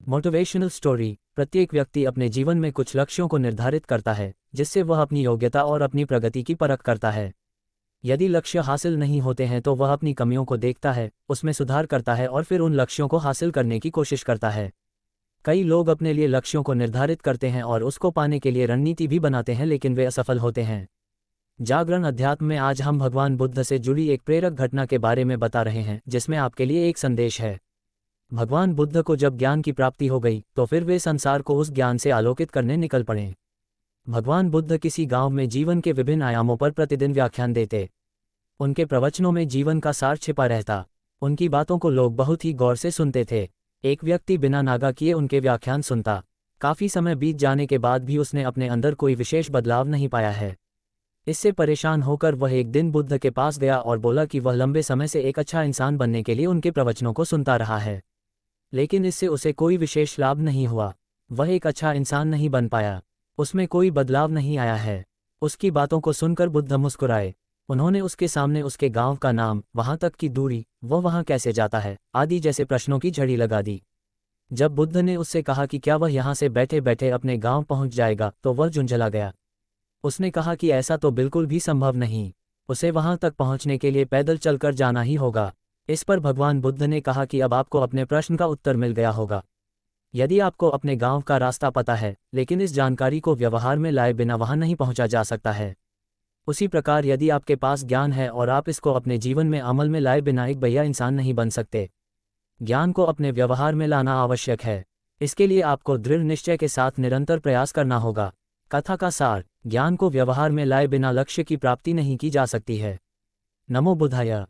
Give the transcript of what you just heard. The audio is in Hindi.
Motivational story. प्रत्येक व्यक्ति अपने जीवन में कुछ लक्ष्यों को निर्धारित करता है, जिससे वह अपनी योग्यता और अपनी प्रगति की परख करता है। यदि लक्ष्य हासिल नहीं होते हैं तो वह अपनी कमियों को देखता है, उसमें सुधार करता है और फिर उन लक्ष्यों को हासिल करने की कोशिश करता है। कई लोग अपने लिए लक्ष्यों को निर्धारित करते हैं और उसको पाने के लिए रणनीति भी बनाते हैं, लेकिन वे असफल होते हैं। जागरण अध्यात्म में आज हम भगवान बुद्ध से जुड़ी एक प्रेरक घटना के बारे में बता रहे हैं, जिसमें आपके लिए एक संदेश है। भगवान बुद्ध को जब ज्ञान की प्राप्ति हो गई तो फिर वे संसार को उस ज्ञान से आलोकित करने निकल पड़े। भगवान बुद्ध किसी गांव में जीवन के विभिन्न आयामों पर प्रतिदिन व्याख्यान देते। उनके प्रवचनों में जीवन का सार छिपा रहता। उनकी बातों को लोग बहुत ही गौर से सुनते थे। एक व्यक्ति बिना नागा किए उनके व्याख्यान सुनता। काफी समय बीत जाने के बाद भी उसने अपने अंदर कोई विशेष बदलाव नहीं पाया है। इससे परेशान होकर वह एक दिन बुद्ध के पास गया और बोला कि वह लंबे समय से एक अच्छा इंसान बनने के लिए उनके प्रवचनों को सुनता रहा है, लेकिन इससे उसे कोई विशेष लाभ नहीं हुआ। वह एक अच्छा इंसान नहीं बन पाया, उसमें कोई बदलाव नहीं आया है। उसकी बातों को सुनकर बुद्ध मुस्कुराए। उन्होंने उसके सामने उसके गांव का नाम, वहां तक की दूरी, वह वहां कैसे जाता है, आदि जैसे प्रश्नों की झड़ी लगा दी। जब बुद्ध ने उससे कहा कि क्या वह यहां से बैठे बैठे अपने गांव पहुंच जाएगा, तो वह झुंझला गया। उसने कहा कि ऐसा तो बिल्कुल भी संभव नहीं, उसे वहां तक पहुंचने के लिए पैदल चलकर जाना ही होगा। इस पर भगवान बुद्ध ने कहा कि अब आपको अपने प्रश्न का उत्तर मिल गया होगा। यदि आपको अपने गांव का रास्ता पता है, लेकिन इस जानकारी को व्यवहार में लाए बिना वहां नहीं पहुंचा जा सकता है, उसी प्रकार यदि आपके पास ज्ञान है और आप इसको अपने जीवन में अमल में लाए बिना एक बढ़िया इंसान नहीं बन सकते। ज्ञान को अपने व्यवहार में लाना आवश्यक है। इसके लिए आपको दृढ़ निश्चय के साथ निरंतर प्रयास करना होगा। कथा का सार: ज्ञान को व्यवहार में लाए बिना लक्ष्य की प्राप्ति नहीं की जा सकती है। नमो बुद्धाय।